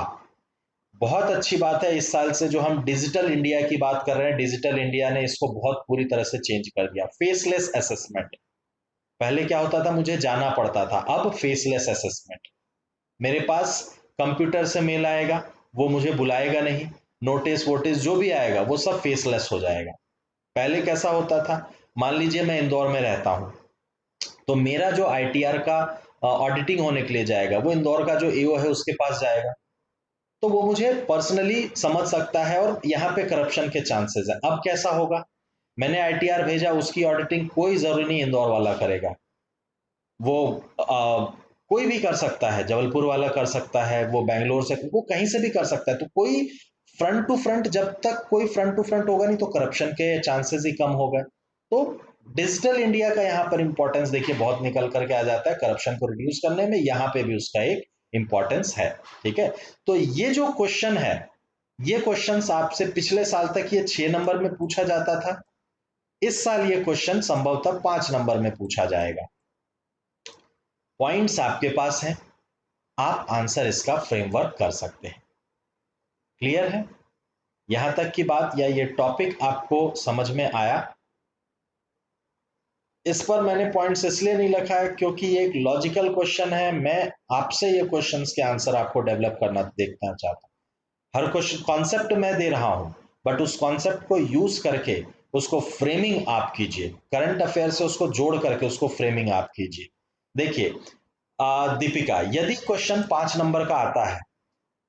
बहुत अच्छी बात है, इस साल से जो हम डिजिटल इंडिया की बात कर रहे हैं, डिजिटल इंडिया ने इसको बहुत पूरी तरह से चेंज कर दिया। फेसलेस असेसमेंट, पहले क्या होता था, मुझे जाना पड़ता था, अब फेसलेस असेसमेंट, मेरे पास कंप्यूटर से मेल आएगा, वो मुझे बुलाएगा नहीं, नोटिस वोटिस जो भी आएगा वो सब फेसलेस हो जाएगा। पहले कैसा होता था, मान लीजिए मैं इंदौर में रहता हूँ, तो मेरा जो आईटीआर का ऑडिटिंग होने के लिए जाएगा, वो इंदौर का जो एओ है उसके पास जाएगा, तो वो मुझे पर्सनली समझ सकता है, और यहाँ पे करप्शन के चांसेस है। अब कैसा होगा, मैंने आईटीआर भेजा, उसकी ऑडिटिंग कोई जरूरी नहीं इंदौर वाला करेगा, वो कोई भी कर सकता है, जबलपुर वाला कर सकता है, वो बैंगलोर से, वो कहीं से भी कर सकता है। तो कोई फ्रंट टू फ्रंट, जब तक कोई फ्रंट टू फ्रंट होगा नहीं तो करप्शन के चांसेस ही कम हो गए। तो डिजिटल इंडिया का यहाँ पर इंपॉर्टेंस देखिए बहुत निकल करके आ जाता है, करप्शन को रिड्यूस करने में यहाँ पे भी उसका एक इंपॉर्टेंस है। ठीक है, तो ये जो क्वेश्चन है, ये क्वेश्चन आपसे पिछले साल तक ये 6 नंबर में पूछा जाता था, इस साल ये क्वेश्चन संभवतः 5 नंबर में पूछा जाएगा। पॉइंट्स आपके पास हैं, आप आंसर इसका फ्रेमवर्क कर सकते हैं। क्लियर है यहां तक की बात, या ये टॉपिक आपको समझ में आया? इस पर मैंने पॉइंट्स इसलिए नहीं लिखा है क्योंकि ये एक लॉजिकल क्वेश्चन है, मैं आपसे ये क्वेश्चंस के आंसर आपको डेवलप करना देखना चाहता हूं। हर क्वेश्चन कॉन्सेप्ट मैं दे रहा हूं, बट उस कॉन्सेप्ट को यूज करके उसको फ्रेमिंग आप कीजिए, करंट अफेयर से उसको जोड़ करके उसको फ्रेमिंग आप कीजिए। देखिए दीपिका, यदि क्वेश्चन 5 नंबर का आता है,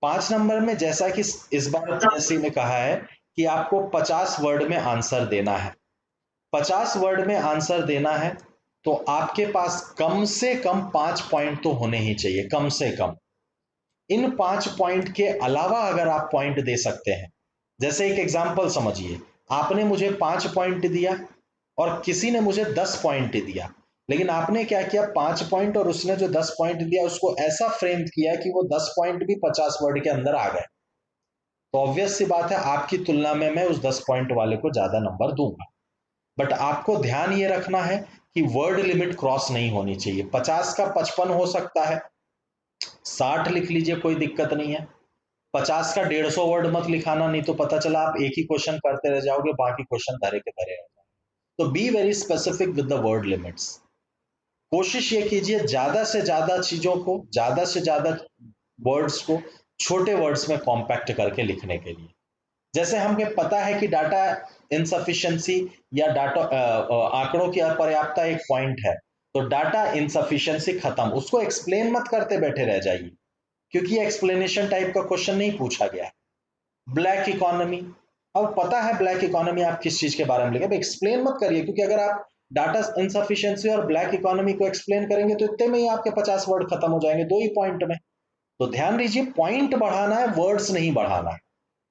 5 नंबर में जैसा कि इस बार पीएससी ने कहा है कि आपको 50 वर्ड में आंसर देना है, 50 वर्ड में आंसर देना है, तो आपके पास कम से कम 5 पॉइंट तो होने ही चाहिए, कम से कम। इन 5 पॉइंट के अलावा अगर आप पॉइंट दे सकते हैं, जैसे एक एग्जाम्पल समझिए, आपने मुझे 5 पॉइंट दिया और किसी ने मुझे 10 पॉइंट दिया, लेकिन आपने क्या किया, 5 पॉइंट और उसने जो 10 पॉइंट दिया उसको ऐसा फ्रेम किया कि वो 10 पॉइंट भी 50 वर्ड के अंदर आ गए, तो ऑब्वियस सी बात है आपकी तुलना में मैं उस 10 पॉइंट वाले को ज्यादा नंबर दूंगा। बट आपको ध्यान ये रखना है कि वर्ड लिमिट क्रॉस नहीं होनी चाहिए। 50 का 55 हो सकता है, 60 लिख लीजिए, कोई दिक्कत नहीं है। 50 का 150 वर्ड मत लिखाना, नहीं तो पता चला आप एक ही क्वेश्चन करते रह जाओगे, बाकी क्वेश्चन धरे के धरे रह जाओगे। तो be very specific with the word limits. कोशिश ये कीजिए ज्यादा से ज्यादा चीजों को, ज्यादा से ज्यादा वर्ड्स को छोटे वर्ड्स में कॉम्पैक्ट करके लिखने के लिए। जैसे हमें पता है कि डाटा इनसफिशिएंसी या डाटा आंकड़ों की अपर्याप्तता एक पॉइंट है, तो डाटा इनसफिशिएंसी खत्म, उसको एक्सप्लेन मत करते बैठे रह जाइए, क्योंकि ये एक्सप्लेनेशन टाइप का क्वेश्चन नहीं पूछा गया। ब्लैक इकोनॉमी, अब पता है ब्लैक इकोनॉमी आप किस चीज के बारे में लिखे, एक्सप्लेन मत करिए, क्योंकि अगर आप डाटा इनसफिशिएंसी और ब्लैक इकोनॉमी को एक्सप्लेन करेंगे तो इतने में ही आपके 50 वर्ड खत्म हो जाएंगे, 2 ही पॉइंट में। तो ध्यान दीजिए, पॉइंट बढ़ाना है, वर्ड्स नहीं बढ़ाना है,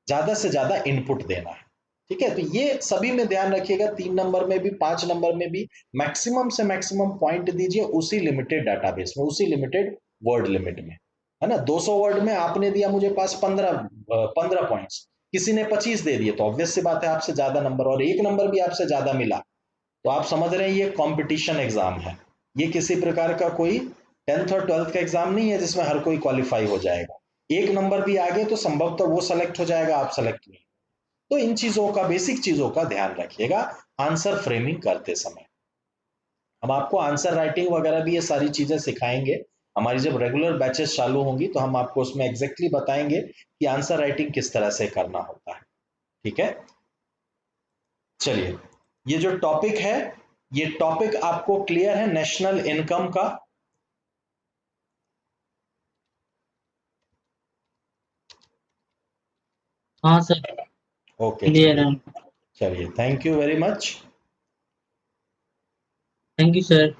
ज्यादा से ज्यादा इनपुट देना है। ठीक है, तो ये सभी में ध्यान रखिएगा, 3 नंबर में भी 5 नंबर में भी मैक्सिमम से मैक्सिमम पॉइंट दीजिए उसी लिमिटेड डाटाबेस में, उसी लिमिटेड वर्ड लिमिट में, है ना। 200 वर्ड में आपने दिया मुझे पास 15 पॉइंट्स, किसी ने 25 दे दिए, तो ऑब्वियस सी बात है आपसे ज्यादा नंबर, और 1 नंबर भी आपसे ज्यादा मिला, तो आप समझ रहे हैं ये कंपटीशन एग्जाम है, ये किसी प्रकार का कोई 10th और 12th का एग्जाम नहीं है जिसमें हर कोई क्वालिफाई हो जाएगा। 1 नंबर भी आगे तो संभवतः वो सेलेक्ट हो जाएगा, आप सेलेक्ट नहीं। तो इन चीजों का, बेसिक चीजों का ध्यान रखिएगा आंसर फ्रेमिंग करते समय। हम आपको आंसर राइटिंग वगैरह भी ये सारी चीजें सिखाएंगे, हमारी जब रेगुलर बैचेस चालू होंगी तो हम आपको उसमें एग्जैक्टली बताएंगे कि आंसर राइटिंग किस तरह से करना होता है। ठीक है, चलिए, ये जो टॉपिक है, ये टॉपिक आपको क्लियर है नेशनल इनकम का? हाँ सर, ओके, क्लियर है। चलिए, thank you very much. Thank you sir.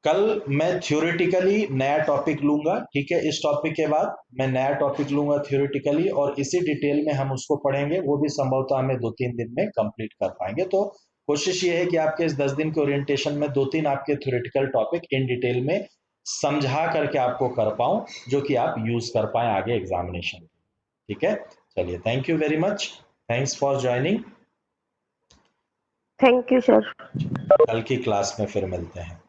कल मैं थ्योरेटिकली नया टॉपिक लूंगा, ठीक है, इस टॉपिक के बाद मैं नया टॉपिक लूंगा थ्योरेटिकली, और इसी डिटेल में हम उसको पढ़ेंगे, वो भी संभवतः हमें 2-3 दिन में कंप्लीट कर पाएंगे। तो कोशिश ये है कि आपके इस 10 दिन के ओरिएंटेशन में 2-3 आपके थ्योरेटिकल टॉपिक इन डिटेल में समझा करके आपको कर पाऊं, जो कि आप यूज कर पाए आगे एग्जामिनेशन। ठीक है, चलिए, thank you very much, thanks for joining. Thank you sir. कल की क्लास में फिर मिलते हैं।